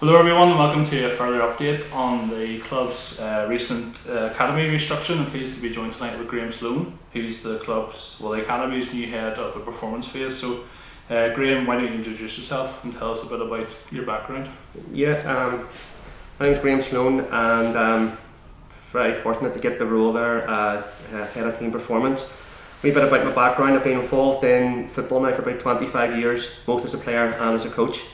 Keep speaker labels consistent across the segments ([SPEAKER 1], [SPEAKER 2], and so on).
[SPEAKER 1] Hello everyone and welcome to a further update on the club's recent academy restructuring. I'm pleased to be joined tonight with Sloan, who's the academy's new head of the performance phase. So Graham, why don't you introduce yourself and tell us a bit about your background?
[SPEAKER 2] My name's Graham Sloan and I'm very fortunate to get the role there as head of team performance. A wee bit about my background: I've been involved in football now for about 25 years, both as a player and as a coach.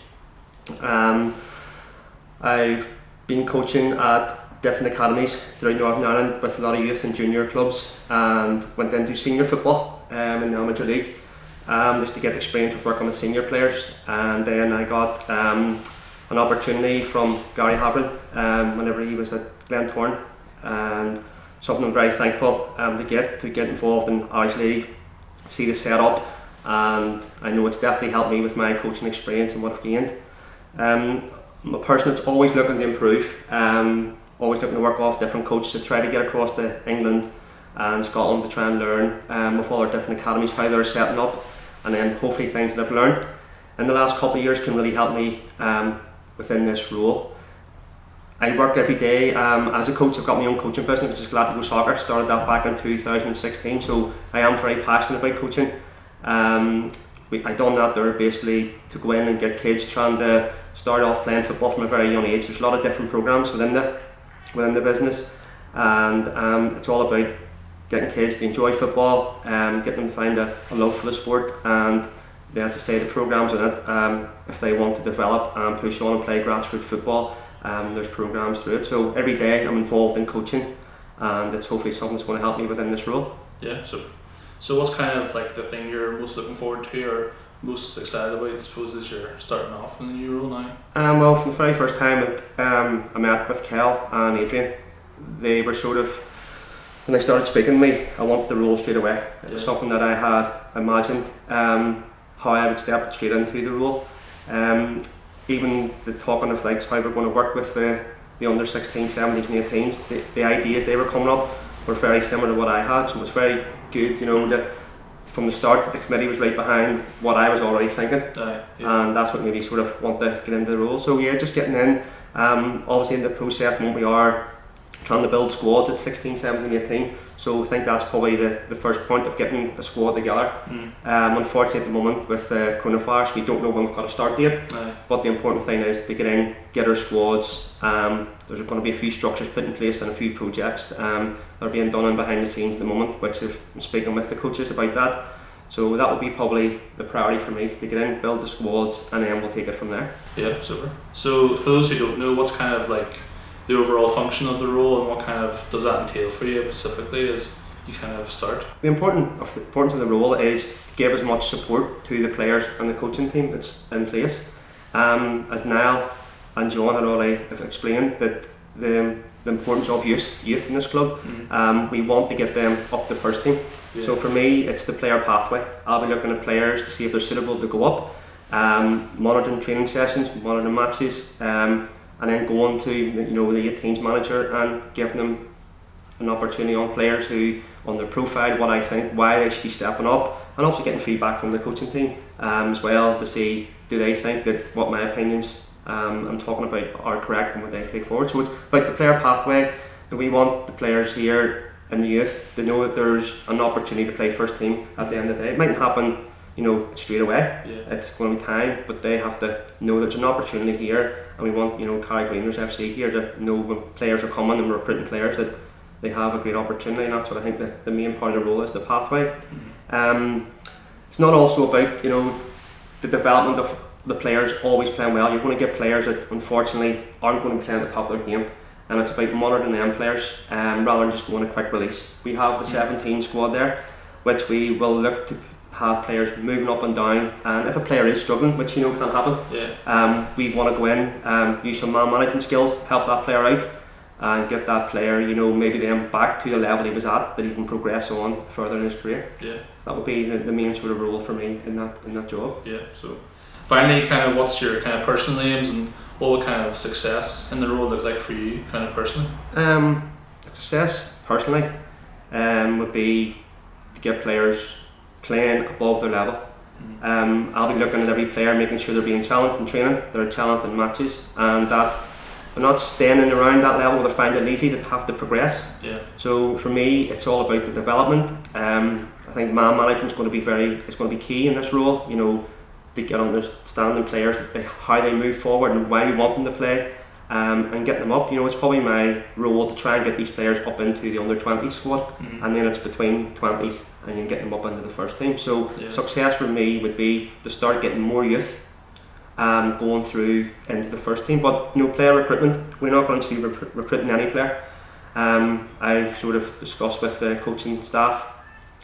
[SPEAKER 2] I've been coaching at different academies throughout Northern Ireland with a lot of youth and junior clubs, and went into senior football in the amateur league just to get experience with working with senior players. And then I got an opportunity from Gary Havrin whenever he was at Glentoran, and something I'm very thankful to get involved in Irish League, see the setup, and I know it's definitely helped me with my coaching experience and what I've gained. I'm a person that's always looking to improve, always looking to work off different coaches to try to get across to England and Scotland to try and learn with all our different academies how they're setting up, and then hopefully things that I've learned in the last couple of years can really help me within this role. I work every day as a coach. I've got my own coaching business, which is Glad to Go Soccer. Started that back in 2016, so I am very passionate about coaching. I done that there basically to go in and get kids trying to start off playing football from a very young age. There's a lot of different programs within the business, and it's all about getting kids to enjoy football, getting them to find a love for the sport, and then, as I say, the programs in it, if they want to develop and push on and play grassroots football, there's programs through it. So every day I'm involved in coaching, and it's hopefully something that's going to help me within this role.
[SPEAKER 1] Yeah, so what's kind of like the thing you're most looking forward to or most excited about, I suppose, as you're starting off in the new role now?
[SPEAKER 2] Well, from the very first time that I met with Kel and Adrian, they were sort of, when they started speaking to me, I wanted the role straight away. It was something that I had imagined, how I would step straight into the role. Even the talking of like how we're going to work with the under 16s, 17s and 18s, the ideas they were coming up were very similar to what I had, so it was very good, from the start the committee was right behind what I was already thinking. And that's what made me sort of want to get into the role. So yeah, just getting in, obviously in the process when we are trying to build squads at 16, 17, 18, so I think that's probably the first point of getting the squad together. Unfortunately at the moment with coronavirus we don't know when we've got a start date, but the important thing is to get in, get our squads. There's going to be a few structures put in place and a few projects that are being done in behind the scenes at the moment, which I'm speaking with the coaches about that. So that would be probably the priority for me, to get in, build the squads, and then we'll take it from there.
[SPEAKER 1] Yeah, super. So for those who don't know, what's kind of like the overall function of the role and what kind of does that entail for you specifically as you kind of start?
[SPEAKER 2] The importance of the role is to give as much support to the players and the coaching team that's in place. As Niall and John had already explained, that the importance of youth in this club, we want to get them up to first team. So for me it's the player pathway. I'll be looking at players to see if they're suitable to go up, monitoring training sessions, monitoring matches, and then going to the 18s manager and giving them an opportunity on players who, on their profile, what I think, why they should be stepping up, and also getting feedback from the coaching team as well to see, do they think that what my opinions I'm talking about are correct and what they take forward. So it's like the player pathway, that we want the players here and the youth to know that there's an opportunity to play first team at the end of the day. It mightn't happen straight away, it's going to be time, but they have to know there's an opportunity here, and we want Carrick FC here to know when players are coming and we're recruiting players that they have a great opportunity, and that's what I think the main part of the role is, the pathway. It's not also about the development of the players always playing well. You're going to get players that unfortunately aren't going to be playing at the top of their game, and it's about monitoring them players rather than just going a quick release. We have the 17 squad there, which we will look to have players moving up and down, and if a player is struggling, which can happen, we want to go in, use some man management skills, help that player out, and get that player maybe then back to the level he was at, that he can progress on further in his career. That would be the main sort of role for me in that job.
[SPEAKER 1] So finally, kind of what's your kind of personal aims, and what would kind of success in the role look like for you kind of personally?
[SPEAKER 2] Success personally would be to get players playing above their level. I'll be looking at every player, making sure they're being challenged in training, they're challenged in matches, and that they're not staying in around that level where they find it easy, they have to progress.
[SPEAKER 1] Yeah.
[SPEAKER 2] So for me, it's all about the development. I think man management is going to be key in this role. You know, to get understanding players, how they move forward and why we want them to play, and getting them up. You know, it's probably my role to try and get these players up into the under 20 squad, and then it's between 20s and you get them up into the first team. So success for me would be to start getting more youth going through into the first team. But you know, player recruitment, we're not going to be recruiting any player. I've sort of discussed with the coaching staff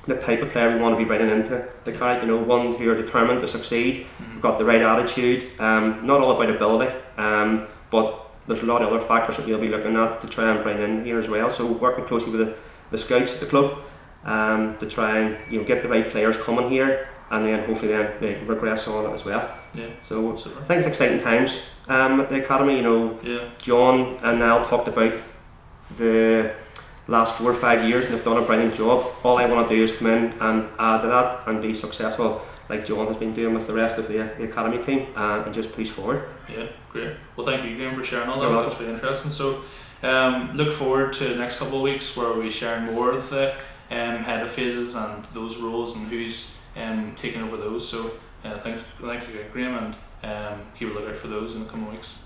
[SPEAKER 2] the type of player we want to be bringing into the Carrick. You know, ones who are determined to succeed, who've got the right attitude, not all about ability, but there's a lot of other factors that we'll be looking at to try and bring in here as well. So working closely with the scouts at the club to try and get the right players coming here, and then hopefully then they can progress on it as well.
[SPEAKER 1] Yeah.
[SPEAKER 2] So
[SPEAKER 1] super.
[SPEAKER 2] I think it's exciting times at the academy. You know, John and Niall talked about the last 4 or 5 years and they've done a brilliant job. All I want to do is come in and add to that and be successful like John has been doing with the rest of the academy team, and just push forward.
[SPEAKER 1] Yeah, great. Well, thank you again for sharing all
[SPEAKER 2] You're
[SPEAKER 1] that.
[SPEAKER 2] welcome.
[SPEAKER 1] That's really interesting. So look forward to the next couple of weeks where we'll be sharing more of the head of phases and those roles and who's taking over those. So thank you, Graham, and keep a lookout for those in the coming weeks.